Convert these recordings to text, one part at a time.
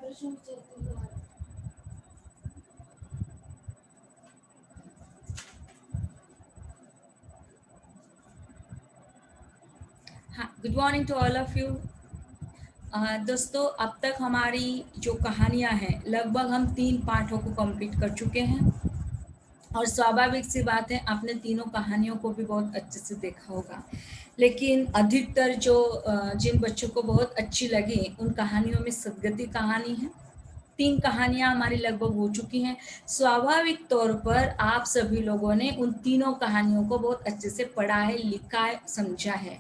हाँ, good morning to all of you. दोस्तों, अब तक हमारी जो कहानियाँ हैं लगभग हम 3 पाठों को कंप्लीट कर चुके हैं और स्वाभाविक सी बात है आपने तीनों कहानियों को भी बहुत अच्छे से देखा होगा। लेकिन अधिकतर जो जिन बच्चों को बहुत अच्छी लगी उन कहानियों में सदगति कहानी है। 3 कहानियाँ हमारी लगभग हो चुकी हैं। स्वाभाविक तौर पर आप सभी लोगों ने उन तीनों कहानियों को बहुत अच्छे से पढ़ा है, लिखा है, समझा है।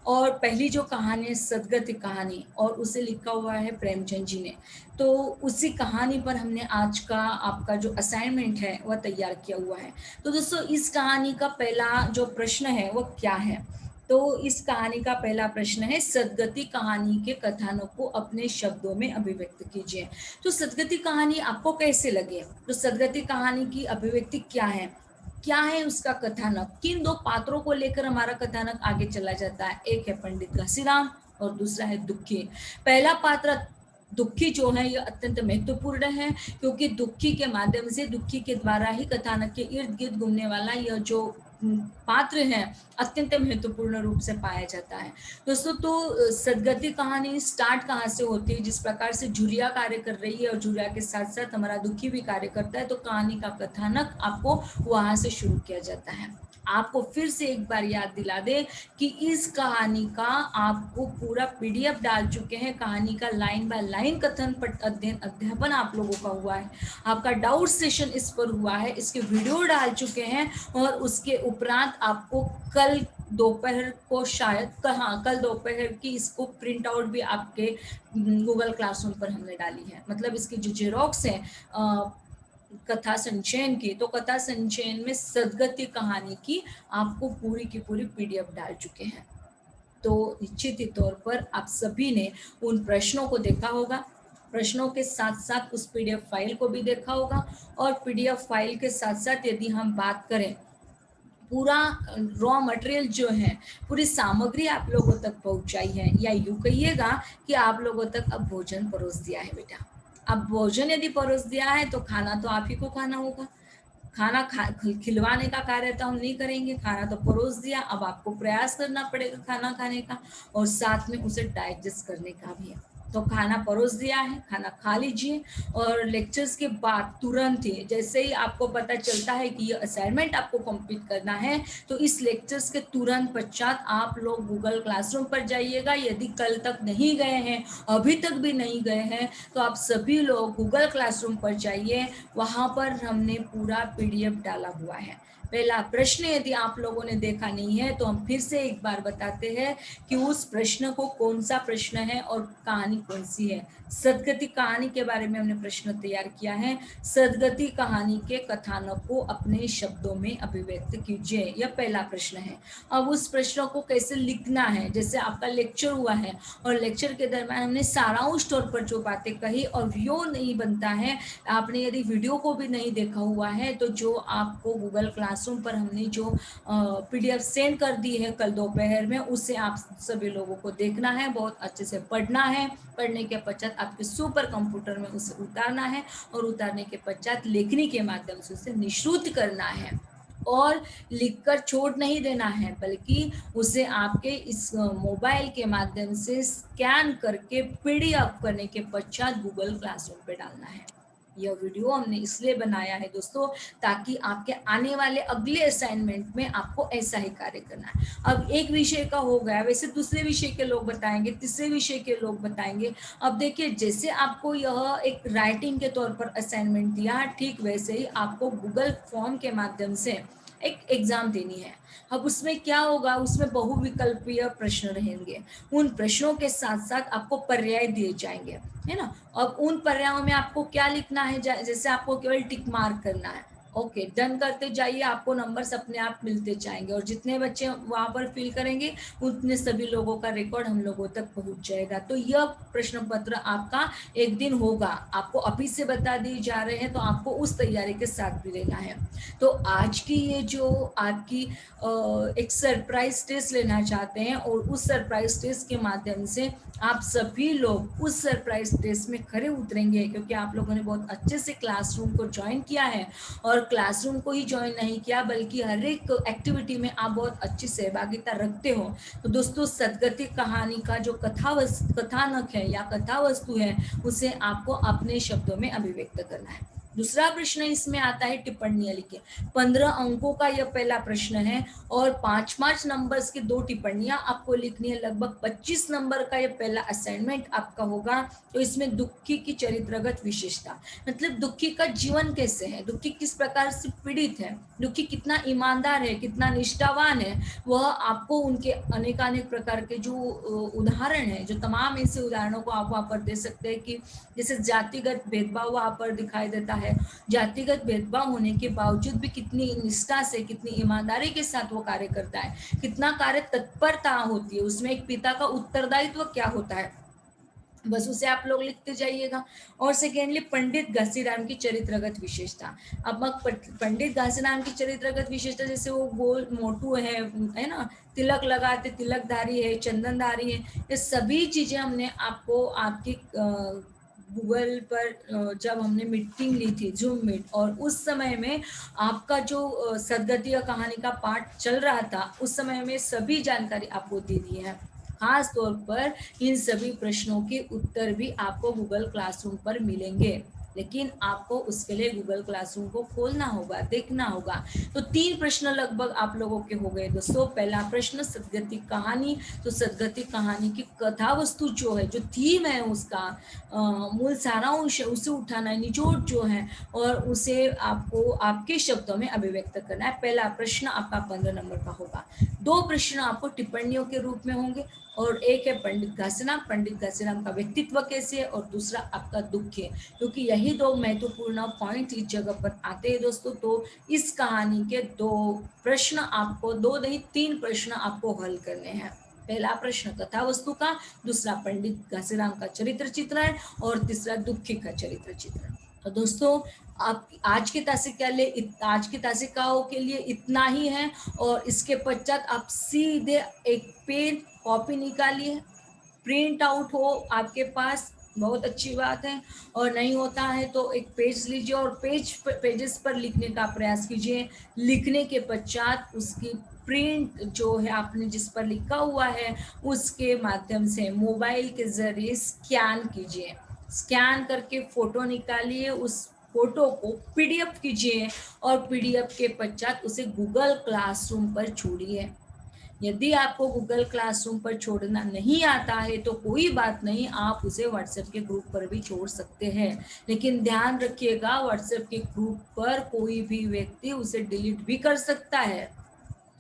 और पहली जो कहानी है सदगति कहानी, और उसे लिखा हुआ है प्रेमचंद जी ने। तो उसी कहानी पर हमने आज का आपका जो असाइनमेंट है वह तैयार किया हुआ है। तो दोस्तों, इस कहानी का पहला जो प्रश्न है वो क्या है? तो इस कहानी का पहला प्रश्न है, सदगति कहानी के कथानक को अपने शब्दों में अभिव्यक्त कीजिए। तो सदगति कहानी आपको कैसे लगे? तो सदगति कहानी की अभिव्यक्ति क्या है? क्या है उसका कथानक? किन 2 पात्रों को लेकर हमारा कथानक आगे चला जाता है? एक है पंडित घसीराम और दूसरा है दुखी। पहला पात्र दुखी जो है यह अत्यंत महत्वपूर्ण है, क्योंकि दुखी के माध्यम से, दुखी के द्वारा ही कथानक के इर्द गिर्द घूमने वाला यह जो पात्र है अत्यंत महत्वपूर्ण रूप से पाया जाता है। दोस्तों, तो सदगति कहानी स्टार्ट कहाँ से होती है? जिस प्रकार से झुरिया कार्य कर रही है और झुरिया के साथ साथ हमारा दुखी भी कार्य करता है, तो कहानी का कथानक आपको वहां से शुरू किया जाता है। आपको फिर से एक बार याद दिला दे कि इस कहानी का आपको पूरा पीडीएफ डाल चुके हैं। कहानी का लाइन बाय लाइन कथन अध्ययन अध्यापन आप लोगों का हुआ है। आपका डाउट सेशन इस पर हुआ है, इसके वीडियो डाल चुके हैं। और उसके उपरांत आपको कल दोपहर को शायद कल दोपहर की इसको प्रिंट आउट भी आपके गूगल क्लासरूम पर हमने डाली है। मतलब इसकी जो जेरोक्स है कथा संचयन की, तो कथा संचयन में सदगति कहानी की आपको पूरी की पूरी पीडीएफ डाल चुके हैं। तो निश्चित ही तौर पर आप सभी ने उन प्रश्नों को देखा होगा, प्रश्नों के साथ साथ उस पीडीएफ फाइल को भी देखा होगा। और पीडीएफ फाइल के साथ साथ यदि हम बात करें, पूरा रॉ मटेरियल जो है, पूरी सामग्री आप लोगों तक पहुंचाई है, या यूं कहिएगा कि आप लोगों तक अब भोजन परोस दिया है बेटा। अब भोजन यदि परोस दिया है तो खाना तो आप ही को खाना होगा। खाना खिलवाने का कार्य तो हम नहीं करेंगे, खाना तो परोस दिया, अब आपको प्रयास करना पड़ेगा खाना खाने का और साथ में उसे डाइजेस्ट करने का भी है। तो खाना परोस दिया है, खाना खा लीजिए। और लेक्चर्स के बाद तुरंत ही, जैसे ही आपको पता चलता है कि ये असाइनमेंट आपको कंप्लीट करना है, तो इस लेक्चर्स के तुरंत पश्चात आप लोग गूगल क्लासरूम पर जाइएगा। यदि कल तक नहीं गए हैं, अभी तक भी नहीं गए हैं, तो आप सभी लोग गूगल क्लासरूम पर जाइए। वहाँ पर हमने पूरा पीडीएफ डाला हुआ है। पहला प्रश्न यदि आप लोगों ने देखा नहीं है तो हम फिर से एक बार बताते हैं कि उस प्रश्न को कौन सा प्रश्न है और कहानी कौन सी है। सदगति कहानी के बारे में हमने प्रश्न तैयार किया है। सदगति कहानी के कथानक को अपने शब्दों में अभिव्यक्त कीजिए, यह पहला प्रश्न है। अब उस प्रश्न को कैसे लिखना है, जैसे आपका लेक्चर हुआ है और लेक्चर के दरम्यान हमने सारांश तौर पर जो बातें कही, और वीडियो नहीं बनता है, आपने यदि वीडियो को भी नहीं देखा हुआ है, तो जो आपको गूगल क्लासरूम पर हमने जो पीडीएफ सेंड कर दी है कल दोपहर में, उसे आप सभी लोगों को देखना है, बहुत अच्छे से पढ़ना है। पढ़ने के पश्चात आपके सुपर कंप्यूटर में उसे उतारना है और उतारने के पश्चात लेखनी के माध्यम से उसे निश्रुत करना है और लिखकर छोड़ नहीं देना है, बल्कि उसे आपके इस मोबाइल के माध्यम से स्कैन करके पीडीएफ करने के पश्चात गूगल क्लासरूम पे डालना है। यह वीडियो हमने इसलिए बनाया है दोस्तों, ताकि आपके आने वाले अगले असाइनमेंट में आपको ऐसा ही कार्य करना है। अब एक विषय का हो गया, वैसे दूसरे विषय के लोग बताएंगे, तीसरे विषय के लोग बताएंगे। अब देखिए, जैसे आपको यह एक राइटिंग के तौर पर असाइनमेंट दिया, ठीक वैसे ही आपको गूगल फॉर्म के माध्यम से एक एग्जाम देनी है। अब उसमें क्या होगा, उसमें बहुविकल्पीय प्रश्न रहेंगे। उन प्रश्नों के साथ साथ आपको पर्याय दिए जाएंगे, है ना। अब उन पर्यायों में आपको क्या लिखना है, जैसे आपको केवल टिक मार्क करना है, ओके, डन करते जाइए, आपको नंबर्स अपने आप मिलते जाएंगे और जितने बच्चे वहां पर फिल करेंगे उतने सभी लोगों का रिकॉर्ड हम लोगों तक पहुंच जाएगा। तो यह प्रश्न पत्र आपका एक दिन होगा, आपको अभी से बता दिए जा रहे हैं, तो आपको उस तैयारी के साथ भी रहना है। तो आज की ये जो आपकी एक सरप्राइज टेस्ट लेना चाहते हैं और उस सरप्राइज टेस्ट के माध्यम से आप सभी लोग उस सरप्राइज टेस्ट में खरे उतरेंगे, क्योंकि आप लोगों ने बहुत अच्छे से क्लासरूम को ज्वाइन किया है और क्लासरूम को ही ज्वाइन नहीं किया बल्कि हर एक एक्टिविटी में आप बहुत अच्छी सहभागिता रखते हो। तो दोस्तों, सदगति कहानी का जो कथानक है या कथा वस्तु है उसे आपको अपने शब्दों में अभिव्यक्त करना है। दूसरा प्रश्न इसमें आता है टिप्पणियां लिखिए। 15 अंकों का यह पहला प्रश्न है और 5-5 नंबर्स की 2 टिप्पणियां आपको लिखनी है। लगभग 25 नंबर का यह पहला असाइनमेंट आपका होगा। तो इसमें दुखी की चरित्रगत विशेषता, मतलब दुखी का जीवन कैसे है, दुखी किस प्रकार से पीड़ित है, दुखी कितना ईमानदार है, कितना निष्ठावान है, वह आपको उनके अनेकानेक प्रकार के जो उदाहरण है, जो तमाम ऐसे उदाहरणों को आप वहाँ पर दे सकते हैं कि जैसे जातिगत भेदभाव वहाँ पर दिखाई देता है। जातिगत भेदभाव होने के बावजूद भी कितनी निष्ठा से, कितनी ईमानदारी के साथ वो कार्य करता है, कितना कार्य तत्परता होती है उसमें, एक पिता का उत्तरदायित्व क्या होता है, बस उसे आप लोग लिखते जाइएगा। और सेकेंडली पंडित घासीराम की चरित्रगत विशेषता। अब पंडित घासीराम की चरित्रगत विशेषता, जैसे वो गोल मोटू है ना, तिलक लगाते, तिलकधारी है, चंदनधारी है, ये सभी चीजें हमने आपको आपकी गूगल पर जब हमने मीटिंग ली थी जूम मीट, और उस समय में आपका जो सदगति कहानी का पाठ चल रहा था उस समय में सभी जानकारी आपको दे दी है। खास तौर पर इन सभी प्रश्नों के उत्तर भी आपको गूगल क्लासरूम पर मिलेंगे, लेकिन आपको उसके लिए गूगल क्लासरूम को खोलना होगा, देखना होगा। तो 3 प्रश्न लगभग आप लोगों के हो गए दोस्तों। पहला प्रश्न सदगति कहानी, तो सदगति कहानी की कथा वस्तु जो है, जो थीम है उसका मूल सारांश उसे उठाना है, निचोड़ जो है, और उसे आपको आपके शब्दों में अभिव्यक्त करना है। पहला प्रश्न आपका 15 नंबर का होगा। 2 प्रश्न आपको टिप्पणियों के रूप में होंगे और एक है पंडित घासीराम का व्यक्तित्व कैसे है, और दूसरा आपका दुख है, क्योंकि यही 2 महत्वपूर्ण पॉइंट इस जगह पर आते हैं दोस्तों। तो इस कहानी के 2 प्रश्न आपको, 2 नहीं 3 प्रश्न आपको हल करने हैं। पहला प्रश्न कथा वस्तु का, दूसरा पंडित घासीराम का चरित्र चित्रण और तीसरा दुखी का चरित्र चित्रण। तो दोस्तों, आप आज की तासिकाओं के लिए इतना ही है, और इसके पश्चात आप सीधे एक पेन कॉपी निकालिए, प्रिंट आउट हो आपके पास, बहुत अच्छी बात है, और नहीं होता है तो एक पेज लीजिए और पेजेस पर लिखने का प्रयास कीजिए। लिखने के पश्चात उसकी प्रिंट जो है आपने जिस पर लिखा हुआ है उसके माध्यम से मोबाइल के जरिए स्कैन कीजिए, स्कैन करके फोटो निकालिए, उस फोटो को पीडीएफ कीजिए और पीडीएफ के पश्चात उसे गूगल क्लासरूम पर छोड़िए। यदि आपको गूगल क्लासरूम पर छोड़ना नहीं आता है तो कोई बात नहीं, आप उसे व्हाट्सएप के ग्रुप पर भी छोड़ सकते हैं, लेकिन ध्यान रखिएगा व्हाट्सएप के ग्रुप पर कोई भी व्यक्ति उसे डिलीट भी कर सकता है।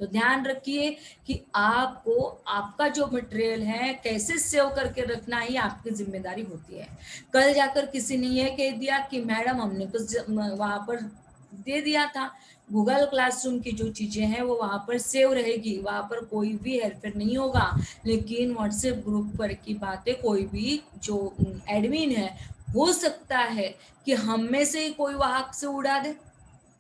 तो ध्यान रखिए कि आपको आपका जो मटेरियल है कैसे सेव करके रखना ही आपकी जिम्मेदारी होती है। कल जाकर किसी ने यह कह दिया कि मैडम हमने तो वहां पर दे दिया था, गूगल क्लासरूम की जो चीजें हैं वो वहां पर सेव रहेगी, वहां पर कोई भी हेरफेर नहीं होगा, लेकिन व्हाट्सएप ग्रुप पर की बातें कोई भी जो एडमिन है, हो सकता है कि हम में से ही कोई वहां से उड़ा दे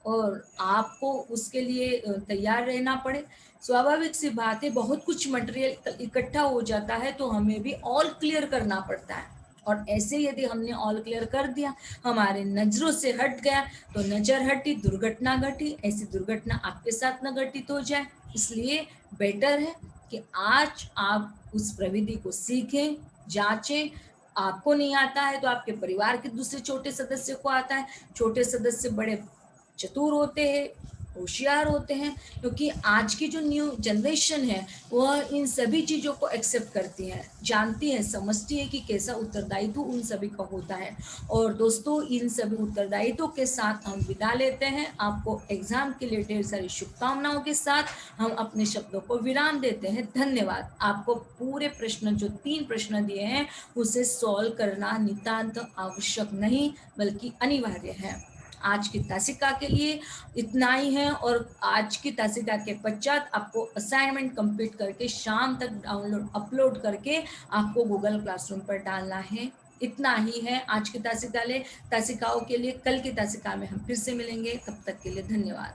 और आपको उसके लिए तैयार रहना पड़े। स्वाभाविक सी बात है, बहुत कुछ मटेरियल इकट्ठा हो जाता है तो हमें भी ऑल क्लियर करना पड़ता है, और ऐसे यदि हमने ऑल क्लियर कर दिया, हमारे नजरों से हट गया, तो नजर हटी दुर्घटना घटी, ऐसी दुर्घटना आपके साथ न घटित हो जाए। इसलिए बेटर है कि आज आप उस प्रविधि को सीखें, जांचें। आपको नहीं आता है तो आपके परिवार के दूसरे छोटे सदस्य को आता है। छोटे सदस्य बड़े चतुर होते हैं, होशियार होते हैं, क्योंकि आज की जो न्यू जनरेशन है वह इन सभी चीजों को एक्सेप्ट करती है, जानती है, समझती है कि कैसा उत्तरदायित्व उन सभी का होता है। और दोस्तों, इन सभी उत्तरदायित्व के साथ हम विदा लेते हैं। आपको एग्जाम के लिए ढेर सारी शुभकामनाओं के साथ हम अपने शब्दों को विराम देते हैं। धन्यवाद। आपको पूरे प्रश्न, जो 3 प्रश्न दिए हैं, उसे सॉल्व करना नितांत आवश्यक नहीं बल्कि अनिवार्य है। आज की तासिका के लिए इतना ही है, और आज की तासिका के पश्चात आपको असाइनमेंट कंप्लीट करके शाम तक डाउनलोड अपलोड करके आपको गूगल क्लासरूम पर डालना है। इतना ही है आज की तासिकाओं के लिए। कल की तासिका में हम फिर से मिलेंगे, तब तक के लिए धन्यवाद।